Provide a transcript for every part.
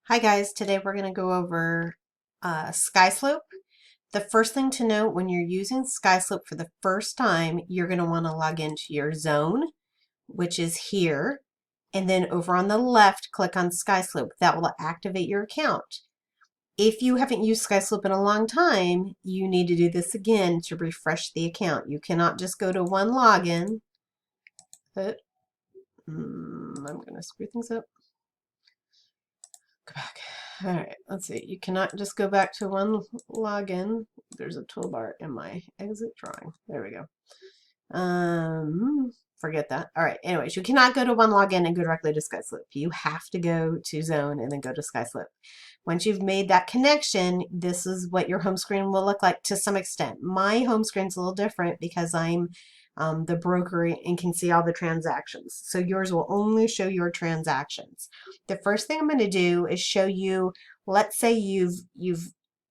Hi guys, today we're going to go over Skyslope. The first thing to note when you're using Skyslope for the first time, you're going to want to log into your zone, which is here, and then over on the left, click on Skyslope. That will activate your account. If you haven't used Skyslope in a long time, you need to do this again to refresh the account. You cannot just go to one login. But, I'm going to screw things up. Go back. All right, let's see. You cannot just go back to one login. There's a toolbar in my exit drawing. There we go. Forget that. All right, anyways, you cannot go to one login and go directly to Skyslope. You have to go to Zone and then go to Skyslope. Once you've made that connection, this is what your home screen will look like to some extent. My home screen's a little different because I'm the broker and can see all the transactions. So yours will only show your transactions. The first thing I'm going to do is show you, let's say you've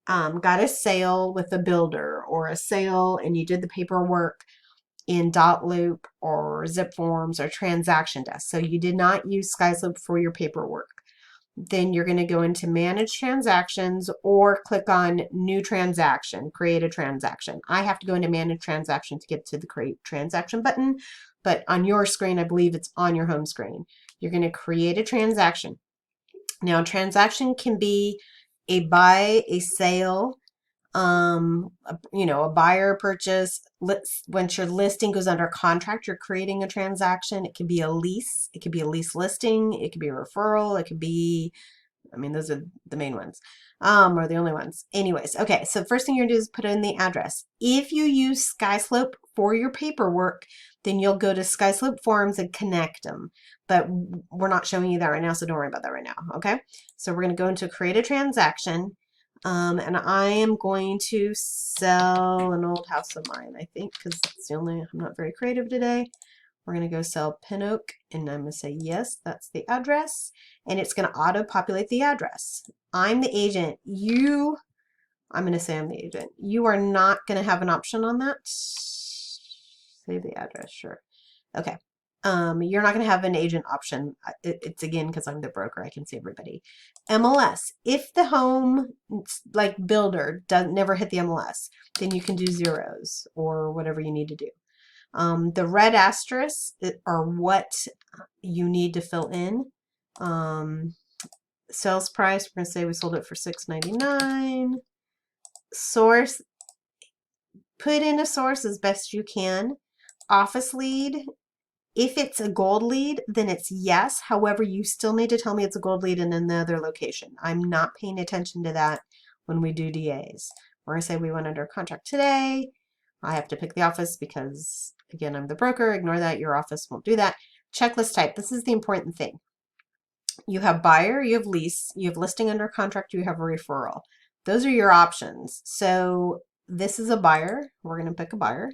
got a sale with a builder or a sale and you did the paperwork in Dotloop or Zip Forms or Transaction Desk. So you did not use Skyslope for your paperwork. Then you're going to go into Manage Transactions or click on New Transaction, Create a Transaction. I have to go into Manage Transaction to get to the Create Transaction button, but on your screen, I believe it's on your home screen. You're going to create a transaction. Now, a transaction can be a buy, a sale, a buyer purchase. Once your listing goes under contract, you're creating a transaction. It could be a lease. It could be a lease listing. It could be a referral. It could be, those are the main ones, or the only ones. Anyways, okay, so the first thing you're gonna do is put in the address. If you use Skyslope for your paperwork, then you'll go to Skyslope Forms and connect them. But we're not showing you that right now, so don't worry about that right now, okay? So we're gonna go into create a transaction. And I am going to sell an old house of mine, I think, because that's the only, I'm not very creative today. We're going to go sell Pin Oak, and I'm going to say, yes, that's the address, and it's going to auto-populate the address. I'm the agent. I'm going to say I'm the agent. You are not going to have an option on that. Save the address, sure. Okay. You're not going to have an agent option. It's again because I'm the broker. I can see everybody. MLS. If the home like builder never hit the MLS, then you can do zeros or whatever you need to do. The red asterisks are what you need to fill in. Sales price. We're going to say we sold it for $6.99. Source. Put in a source as best you can. Office lead. If it's a gold lead, then it's yes. However, you still need to tell me it's a gold lead in another location. I'm not paying attention to that when we do DAs. We're going to say we went under contract today. I have to pick the office because, again, I'm the broker. Ignore that. Your office won't do that. Checklist type. This is the important thing. You have buyer, you have lease, you have listing under contract, you have a referral. Those are your options. So this is a buyer. We're going to pick a buyer.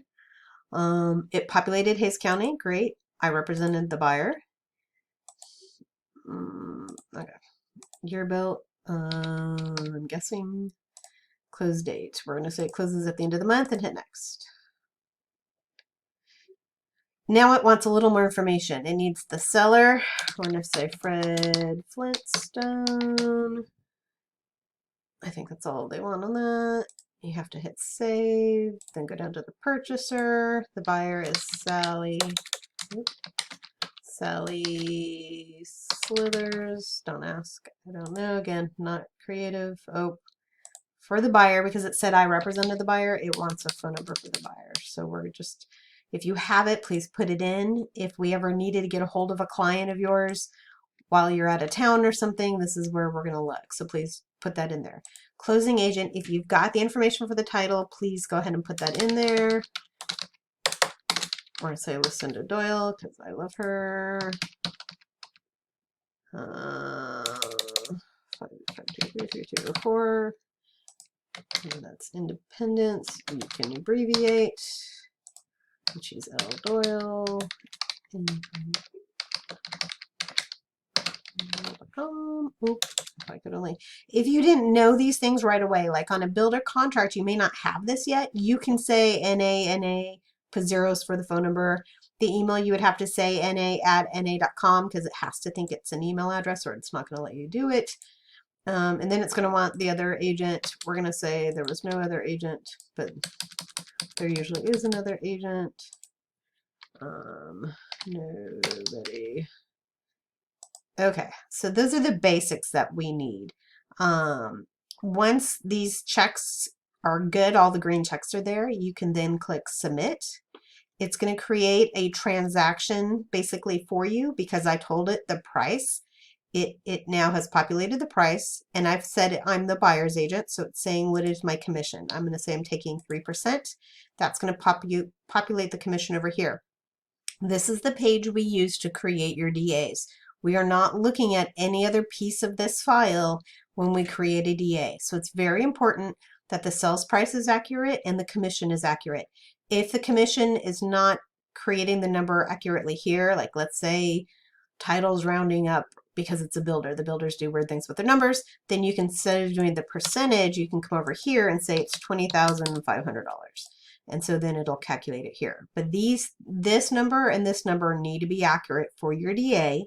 It populated Hayes County. Great. I represented the buyer. Okay. Year built. I'm guessing close date. We're going to say it closes at the end of the month and hit next. Now it wants a little more information. It needs the seller. We're going to say Fred Flintstone. I think that's all they want on that. You have to hit save, then go down to the purchaser. The buyer is Sally. Sally Slithers. Don't ask. I don't know. Again, not creative. Oh, for the buyer, because it said I represented the buyer, it wants a phone number for the buyer. So we're just, if you have it, please put it in. If we ever needed to get a hold of a client of yours while you're out of town or something, this is where we're going to look. So please put that in there. Closing agent, if you've got the information for the title, please go ahead and put that in there. Or say Lucinda Doyle because I love her. 5523304. That's Independence. You can abbreviate. She's L Doyle. If I could only. If you didn't know these things right away, like on a builder contract, you may not have this yet. You can say NA. Put zeros for the phone number. The email, you would have to say na@na.com because it has to think it's an email address or it's not going to let you do it. And then it's going to want the other agent. We're going to say there was no other agent, but there usually is another agent. Nobody. Okay, so those are the basics that we need. Once these checks are good, all the green checks are there, you can then click submit. It's going to create a transaction basically for you because I told it the price. It now has populated the price, and I've said I'm the buyer's agent, so it's saying what is my commission. I'm going to say I'm taking 3%. That's going to populate the commission over here. This is the page we use to create your DAs. We are not looking at any other piece of this file when we create a DA. So it's very important that the sales price is accurate and the commission is accurate. If the commission is not creating the number accurately here, like let's say title's rounding up because it's a builder, the builders do weird things with their numbers, then you can, instead of doing the percentage, you can come over here and say it's $20,500. And so then it'll calculate it here. But this number and this number need to be accurate for your DA.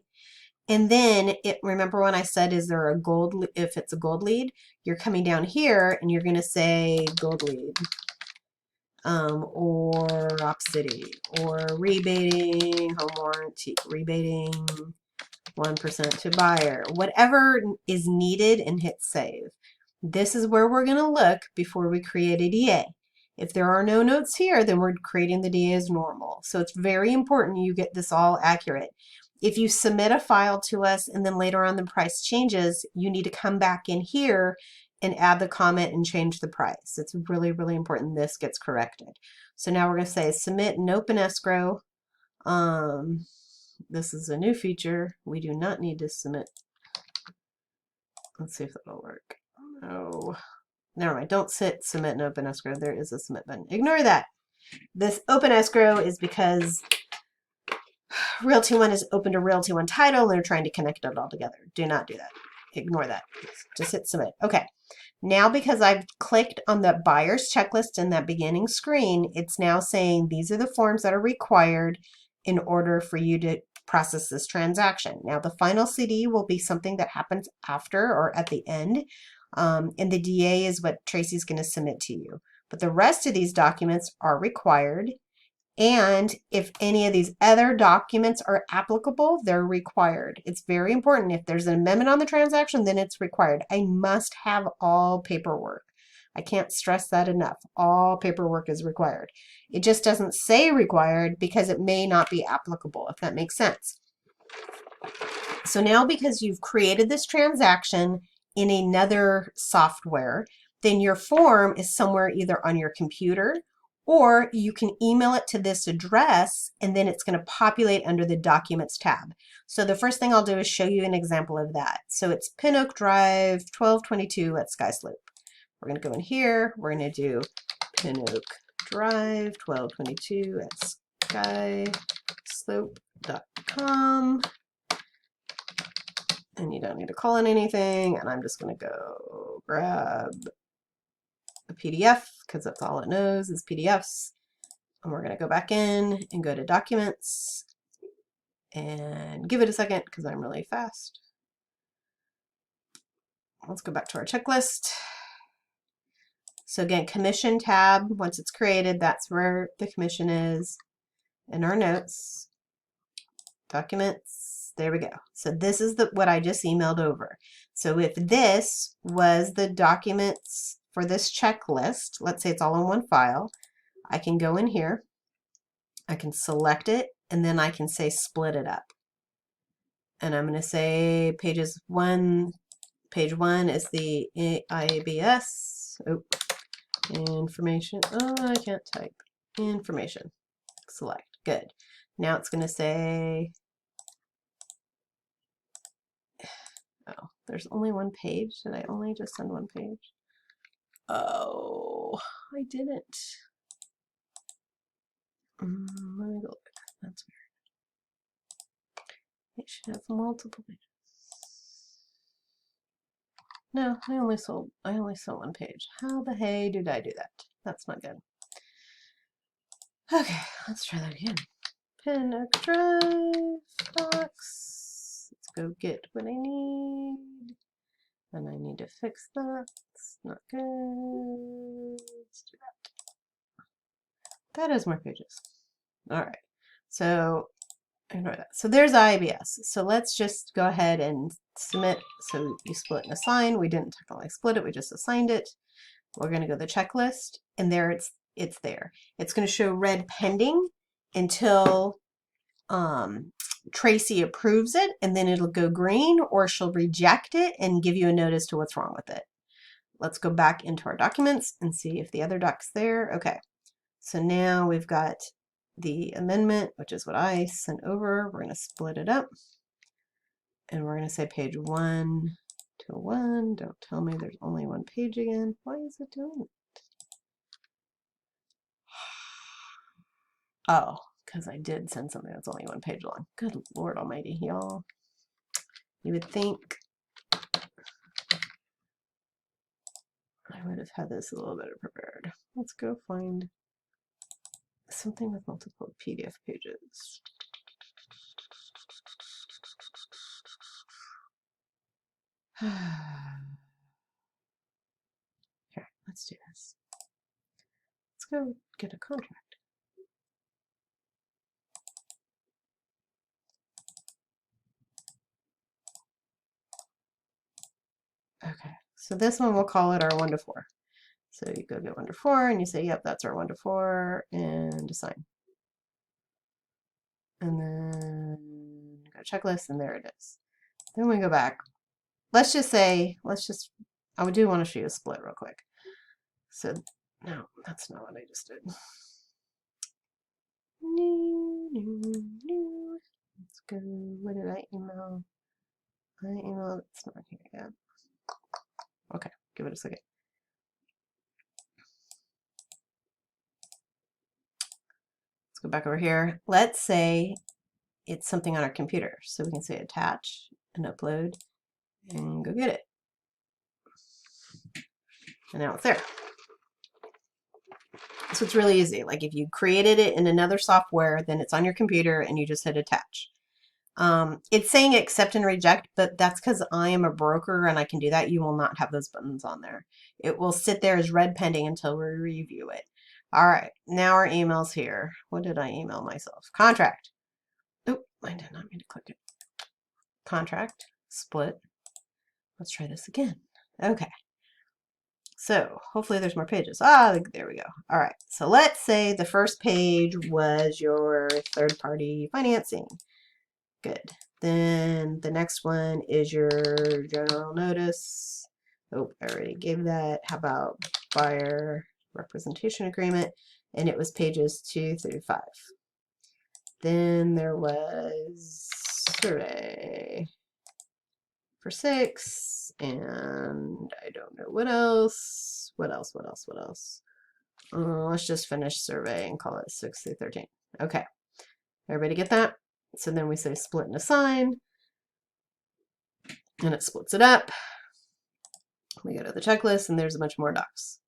And then remember when I said, is there a gold, if it's a gold lead, you're coming down here and you're going to say gold lead, or Rock City, or rebating, home warranty, rebating 1% to buyer, whatever is needed, and hit save. This is where we're going to look before we create a DA. If there are no notes here, then we're creating the DA as normal. So it's very important you get this all accurate. If you submit a file to us and then later on the price changes, you need to come back in here and add the comment and change the price. It's really, really important this gets corrected. So now we're going to say submit and open escrow. This is a new feature. We do not need to submit. Let's see if that'll work. No. Never mind. Don't submit and open escrow. There is a submit button. Ignore that. This open escrow is because Realty One is open to Realty One title and they're trying to connect it all together. Do not do that. Ignore that. Just hit submit. Okay. Now because I've clicked on the buyer's checklist in that beginning screen, it's now saying these are the forms that are required in order for you to process this transaction. Now the final CD will be something that happens after or at the end. And the DA is what Tracy's going to submit to you. But the rest of these documents are required. And if any of these other documents are applicable, they're required. It's very important. If there's an amendment on the transaction, then it's required. I must have all paperwork. I can't stress that enough. All paperwork is required. It just doesn't say required because it may not be applicable, if that makes sense. So now because you've created this transaction in another software, then your form is somewhere either on your computer or you can email it to this address and then it's going to populate under the Documents tab. So the first thing I'll do is show you an example of that. So it's Pin Oak Drive, 1222 at Skyslope. We're going to go in here. We're going to do Pin Oak Drive, 1222 at skyslope.com. And you don't need to call in anything. And I'm just going to go grab a PDF because that's all it knows is PDFs. And we're going to go back in and go to Documents and give it a second because I'm really fast. Let's go back to our checklist. So again, Commission tab, once it's created, that's where the commission is in our notes. Documents, there we go. So this is what I just emailed over. So if this was the documents for this checklist, let's say it's all in one file, I can go in here, I can select it, and then I can say split it up. And I'm going to say page one is the IABS. Oh, information. Oh, I can't type. Information. Select. Good. Now it's going to say, oh, there's only one page. Did I only just send one page? Oh, I didn't. Let me go look. That's weird. It should have multiple pages. No, I only saw one page. How the hey did I do that? That's not good. Okay, let's try that again. Pin Oak Drive docs. Let's go get what I need. And I need to fix that. It's not good. Let's do that. That has more pages. All right. So ignore that. So there's IBS. So let's just go ahead and submit. So you split and assign. We didn't technically split it. We just assigned it. We're going to go to the checklist, and there it's there. It's going to show red pending until Tracy approves it, and then it'll go green, or she'll reject it and give you a notice to what's wrong with it. Let's go back into our documents and see if the other doc's there. Okay, so now we've got the amendment, which is what I sent over. We're going to split it up, and we're going to say page 1 to 1. Don't tell me there's only one page again. Why is it doing it? Oh, because I did send something that's only one page long. Good Lord almighty, y'all. You would think I would have had this a little better prepared. Let's go find something with multiple PDF pages. Here, let's do this. Let's go get a contract. Okay, so this one we'll call it our 1 to 4. So you go get 1 to 4 and you say, yep, that's our 1 to 4, and assign. And then go checklist, and there it is. Then we go back. Let's just say, I do want to show you a split real quick. So, no, that's not what I just did. Let's go, what did I email? I emailed, it's not here yet. Okay, give it a second. Let's go back over here. Let's say it's something on our computer. So we can say attach and upload and go get it. And now it's there. So it's really easy. Like if you created it in another software, then it's on your computer and you just hit attach. It's saying accept and reject, but that's because I am a broker and I can do that. You will not have those buttons on there. It will sit there as red pending until we review it. All right, now our email's here. What did I email myself? Contract. Oh, I did not mean to click it. Contract, split. Let's try this again. Okay. So hopefully there's more pages. Ah, there we go. All right. So let's say the first page was your third-party financing. Good. Then the next one is your general notice. Oh, I already gave that. How about buyer representation agreement? And it was pages 2 through 5. Then there was survey for 6, and I don't know what else. What else? Let's just finish survey and call it 6 through 13. Okay, everybody get that? So then we say split and assign, and it splits it up. We go to the checklist, and there's a bunch more docs.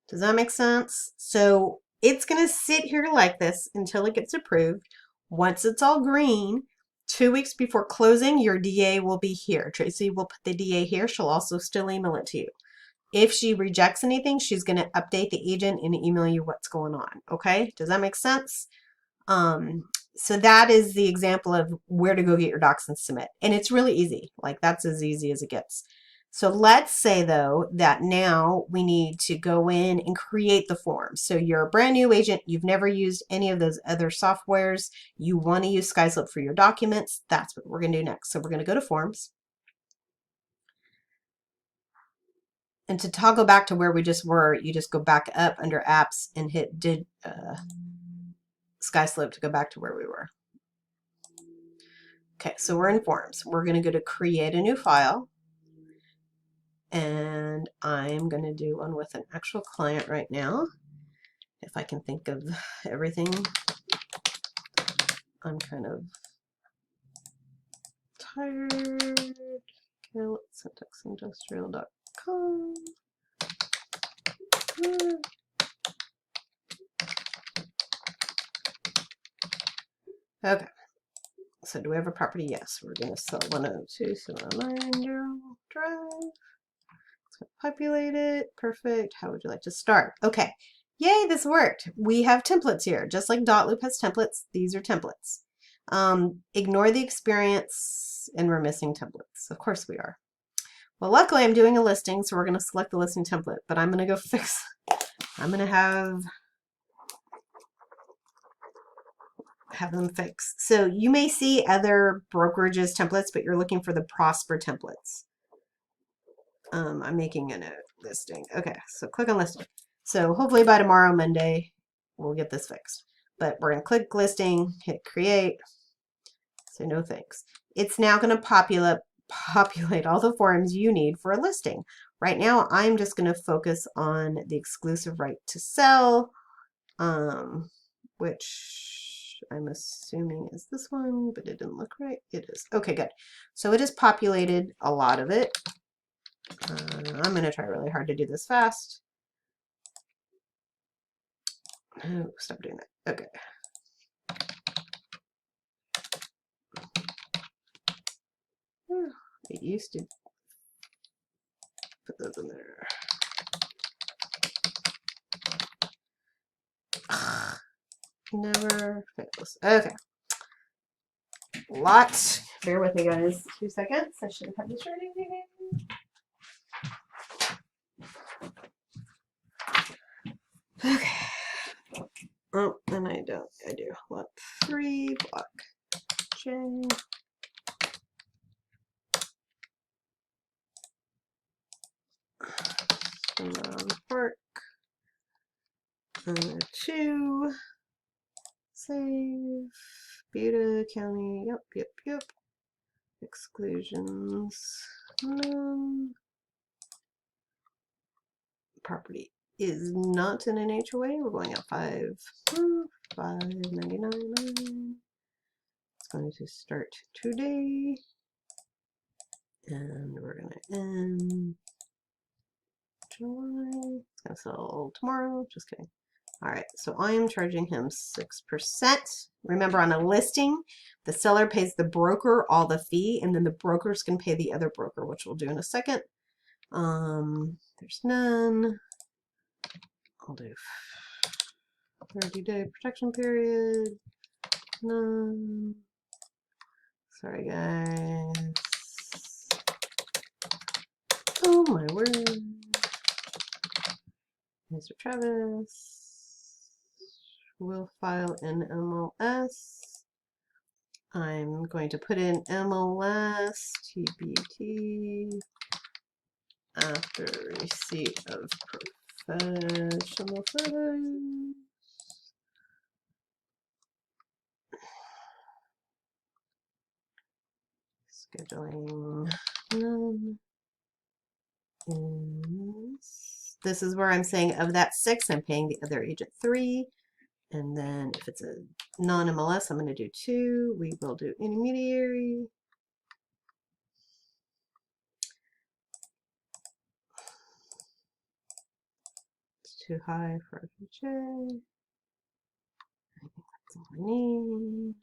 Does that make sense? So it's going to sit here like this until it gets approved. Once it's all green, 2 weeks before closing, your DA will be here. Tracy will put the DA here. She'll also still email it to you. If she rejects anything, she's going to update the agent and email you what's going on. Okay? Does that make sense? So that is the example of where to go get your docs and submit. And it's really easy. Like that's as easy as it gets. So let's say though that now we need to go in and create the form. So you're a brand new agent. You've never used any of those other softwares. You want to use Skyslope for your documents. That's what we're going to do next. So we're going to go to forms. And to toggle back to where we just were, you just go back up under apps and hit Skyslope to go back to where we were. Okay, so we're in forms. We're going to go to create a new file. And I'm going to do one with an actual client right now. If I can think of everything. I'm kind of tired. Okay, let's syntexindustrial.com. Okay. So do we have a property? Yes. We're going to sell 102 709 Drive. Populate it. Perfect. How would you like to start? Okay. Yay, this worked. We have templates here. Just like dotloop has templates, these are templates. Ignore the experience, and we're missing templates. Of course we are. Well, luckily I'm doing a listing, so we're going to select the listing template, but I'm going to go fix. I'm going to have them fix. So you may see other brokerages templates, but you're looking for the Prosper templates. I'm making a note. Listing. Okay, so click on listing. So hopefully by tomorrow, Monday, we'll get this fixed. But we're going to click listing, hit create. Say no thanks. It's now going to populate all the forms you need for a listing. Right now, I'm just going to focus on the exclusive right to sell, which I'm assuming is this one, but it didn't look right. It is. Okay, good. So it has populated a lot of it. I'm going to try really hard to do this fast. Oh, stop doing that. Okay. It used to put those in there. Never fails. Okay. Lot. Bear with me, guys. 2 seconds. I should have had this ready again. Okay. Oh, and I don't. I do. Lot 3, block J. Park. 2. Save. Buda County. Yep. Exclusions. None. Property is not in an HOA. We're going up 599. It's going to start today, and we're going to end July. It's going to sell tomorrow. Just kidding. All right, so I am charging him 6%. Remember, on a listing, the seller pays the broker all the fee, and then the brokers can pay the other broker, which we'll do in a second. There's none. I'll do 30-day protection period. None. Sorry, guys. Oh my word. Mr. Travis. We'll file in MLS. I'm going to put in MLS TBT after receipt of professional photos. Scheduling none. This is where I'm saying of that 6, I'm paying the other agent 3. And then if it's a non-MLS, I'm going to do 2. We will do intermediary. It's too high for FHA. I think that's all I need.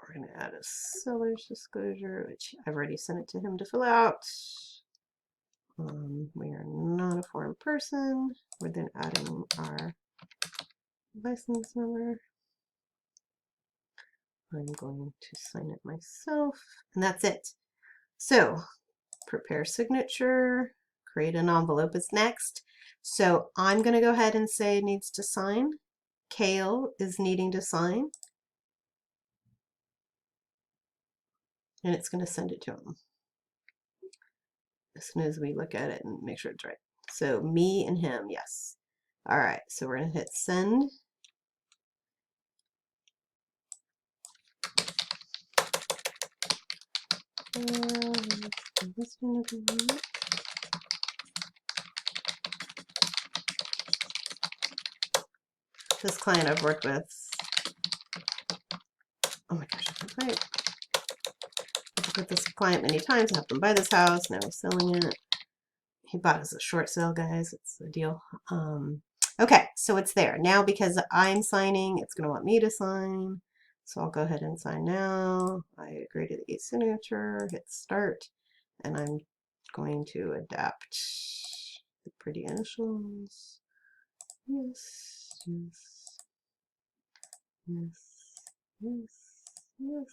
We're going to add a seller's disclosure, which I've already sent it to him to fill out. We are not a foreign person. We're then adding our license number. I'm going to sign it myself, and that's it. So, prepare signature, create an envelope is next. So I'm going to go ahead and say it needs to sign. Kale is needing to sign. And it's going to send it to him as soon as we look at it and make sure it's right. So me and him, yes. All right, so we're going to hit send. This client I've worked with, oh my gosh, I can't wait. I've worked with this client many times, helped him buy this house, now he's selling it. He bought it as a short sale, guys. It's a deal. Okay, so it's there. Now because I'm signing, it's going to want me to sign. So I'll go ahead and sign now. I agree to the e-signature, hit start, and I'm Going to adapt the pretty initials. Yes, yes, yes, yes, yes,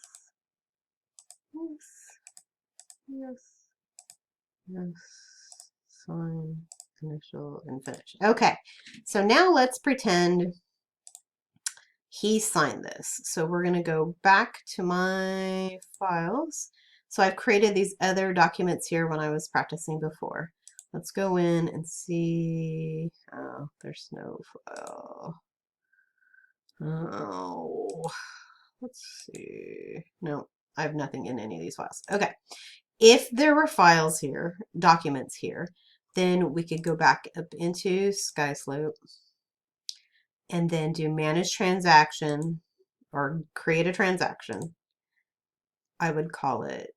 yes, yes, yes. Sign, initial, and finish. Okay, so now let's pretend he signed this. So we're going to go back to my files. So I've created these other documents here when I was practicing before. Let's go in and see. Oh, there's no file. Oh, let's see. No, I have nothing in any of these files. Okay. If there were files here, documents here, then we could go back up into Skyslope and then do manage transaction or create a transaction. I would call it,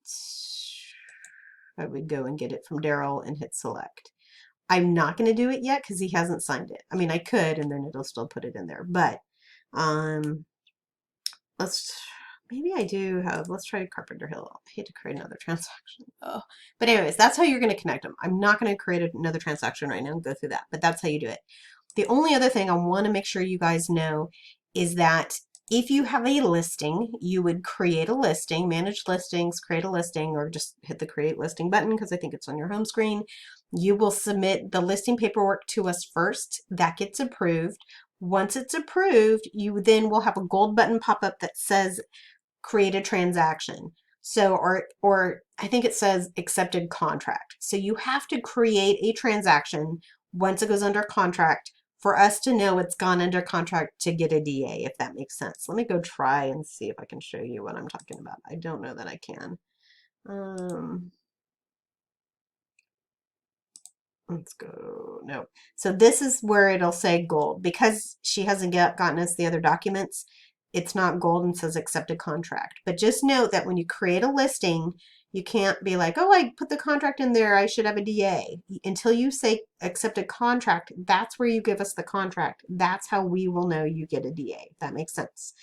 I would go and get it from Daryl and hit select. I'm not going to do it yet because he hasn't signed it. I mean, I could, and then it'll still put it in there, but maybe I do have, let's try Carpenter Hill. I hate to create another transaction. Oh. But anyways, that's how you're going to connect them. I'm not going to create another transaction right now and go through that, but that's how you do it. The only other thing I want to make sure you guys know is that if you have a listing, you would create a listing, manage listings, create a listing, or just hit the create listing button because I think it's on your home screen. You will submit the listing paperwork to us first. That gets approved. Once it's approved, you then will have a gold button pop up that says create a transaction. So, or I think it says accepted contract. So you have to create a transaction once it goes under contract for us to know it's gone under contract to get a DA, if that makes sense. Let me go try and see if I can show you what I'm talking about. I don't know that I can. Let's go. No. So this is where it'll say gold. Because she hasn't gotten us the other documents, it's not gold and says accepted contract. But just note that when you create a listing, you can't be like, oh, I put the contract in there, I should have a DA. Until you say accepted contract, that's where you give us the contract. That's how we will know you get a DA, if that makes sense.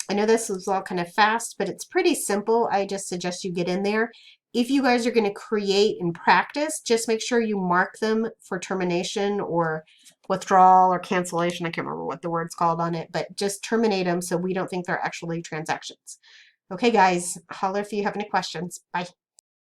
I know this was all kind of fast, but it's pretty simple. I just suggest you get in there. If you guys are going to create and practice, just make sure you mark them for termination or withdrawal or cancellation. I can't remember what the word's called on it, but just terminate them so we don't think they're actually transactions. Okay, guys, holler if you have any questions. Bye.